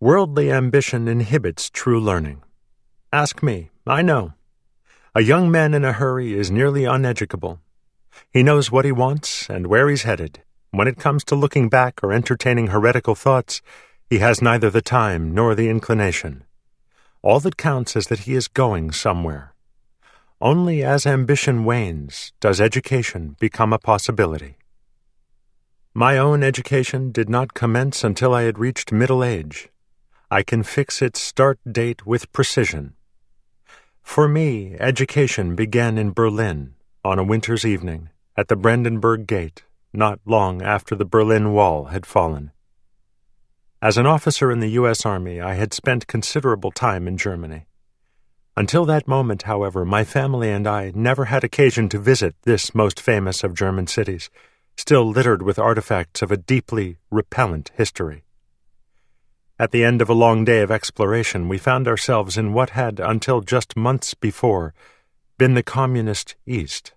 Worldly ambition inhibits true learning. Ask me, I know. A young man in a hurry is nearly uneducable. He knows what he wants and where he's headed. When it comes to looking back or entertaining heretical thoughts, he has neither the time nor the inclination. All that counts is that he is going somewhere. Only as ambition wanes does education become a possibility. My own education did not commence until I had reached middle age. I can fix its start date with precision. For me, education began in Berlin on a winter's evening at the Brandenburg Gate, not long after the Berlin Wall had fallen. As an officer in the U.S. Army, I had spent considerable time in Germany. Until that moment, however, my family and I never had occasion to visit this most famous of German cities, still littered with artifacts of a deeply repellent history. At the end of a long day of exploration, we found ourselves in what had, until just months before, been the communist East.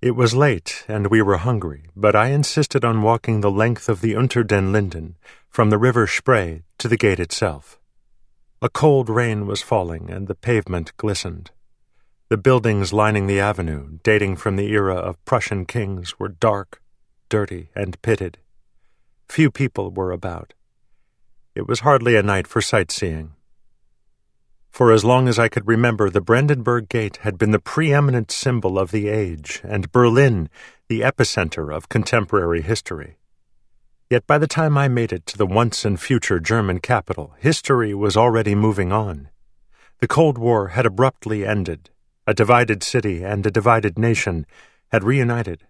It was late, and we were hungry, but I insisted on walking the length of the Unter den Linden, from the river Spree to the gate itself. A cold rain was falling, and the pavement glistened. The buildings lining the avenue, dating from the era of Prussian kings, were dark, dirty, and pitted. Few people were about. It was hardly a night for sightseeing. For as long as I could remember, the Brandenburg Gate had been the preeminent symbol of the age, and Berlin the epicenter of contemporary history. Yet by the time I made it to the once-and-future German capital, history was already moving on. The Cold War had abruptly ended. A divided city and a divided nation had reunited.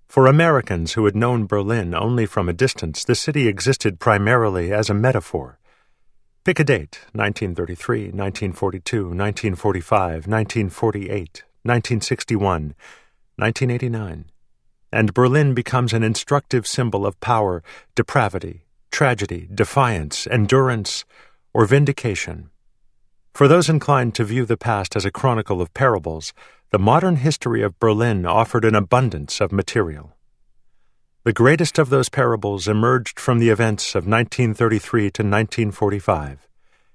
For Americans who had known Berlin only from a distance, the city existed primarily as a metaphor. Pick a date: 1933, 1942, 1945, 1948, 1961, 1989, and Berlin becomes an instructive symbol of power, depravity, tragedy, defiance, endurance, or vindication. For those inclined to view the past as a chronicle of parables, the modern history of Berlin offered an abundance of material. The greatest of those parables emerged from the events of 1933 to 1945,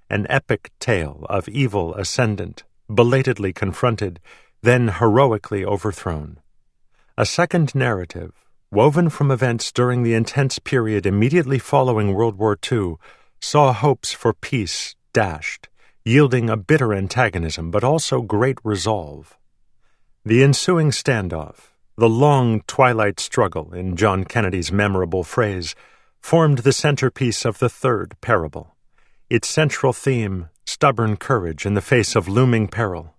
an epic tale of evil ascendant, belatedly confronted, then heroically overthrown. A second narrative, woven from events during the intense period immediately following World War II, saw hopes for peace dashed, yielding a bitter antagonism but also great resolve. The ensuing standoff, the long twilight struggle in John Kennedy's memorable phrase, formed the centerpiece of the third parable, its central theme, stubborn courage in the face of looming peril.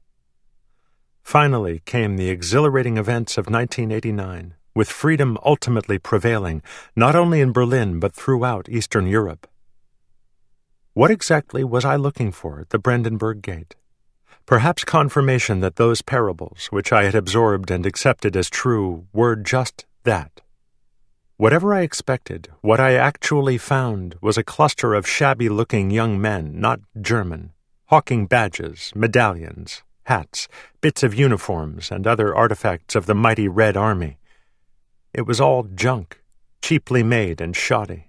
Finally came the exhilarating events of 1989, with freedom ultimately prevailing, not only in Berlin but throughout Eastern Europe. What exactly was I looking for at the Brandenburg Gate? Perhaps confirmation that those parables, which I had absorbed and accepted as true, were just that. Whatever I expected, what I actually found was a cluster of shabby-looking young men, not German, hawking badges, medallions, hats, bits of uniforms, and other artifacts of the mighty Red Army. It was all junk, cheaply made and shoddy.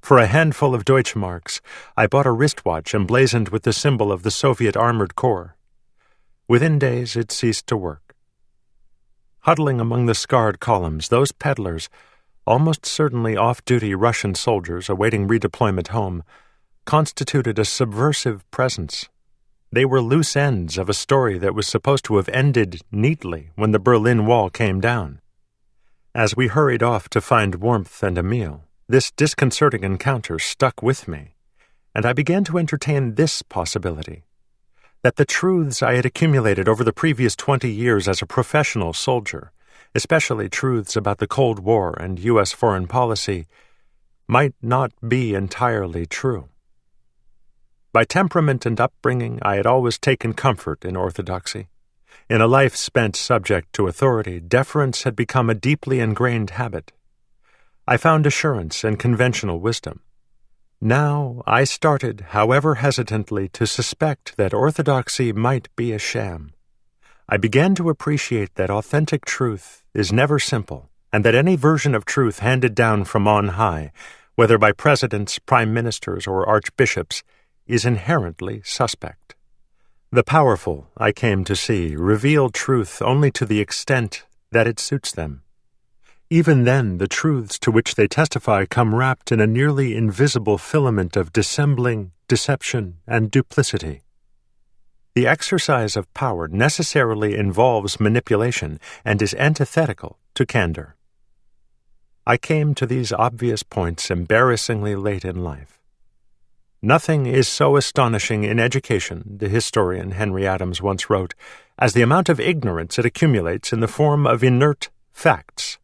For a handful of Deutschmarks, I bought a wristwatch emblazoned with the symbol of the Soviet Armored Corps. Within days, it ceased to work. Huddling among the scarred columns, those peddlers, almost certainly off-duty Russian soldiers awaiting redeployment home, constituted a subversive presence. They were loose ends of a story that was supposed to have ended neatly when the Berlin Wall came down. As we hurried off to find warmth and a meal, this disconcerting encounter stuck with me, and I began to entertain this possibility, that the truths I had accumulated over the previous 20 years as a professional soldier, especially truths about the Cold War and U.S. foreign policy, might not be entirely true. By temperament and upbringing, I had always taken comfort in orthodoxy. In a life spent subject to authority, deference had become a deeply ingrained habit. I found assurance in conventional wisdom. Now I started, however hesitantly, to suspect that orthodoxy might be a sham. I began to appreciate that authentic truth is never simple, and that any version of truth handed down from on high, whether by presidents, prime ministers, or archbishops, is inherently suspect. The powerful, I came to see, reveal truth only to the extent that it suits them. Even then, the truths to which they testify come wrapped in a nearly invisible filament of dissembling, deception, and duplicity. The exercise of power necessarily involves manipulation and is antithetical to candor. I came to these obvious points embarrassingly late in life. Nothing is so astonishing in education, the historian Henry Adams once wrote, as the amount of ignorance it accumulates in the form of inert facts.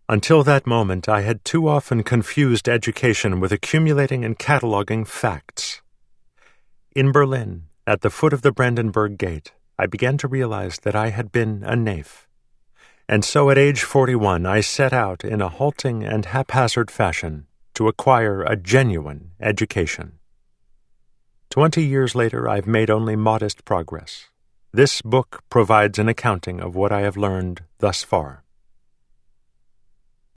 Until that moment, I had too often confused education with accumulating and cataloging facts. In Berlin, at the foot of the Brandenburg Gate, I began to realize that I had been a naif. And so at age 41, I set out in a halting and haphazard fashion to acquire a genuine education. 20 years later, I've made only modest progress. This book provides an accounting of what I have learned thus far.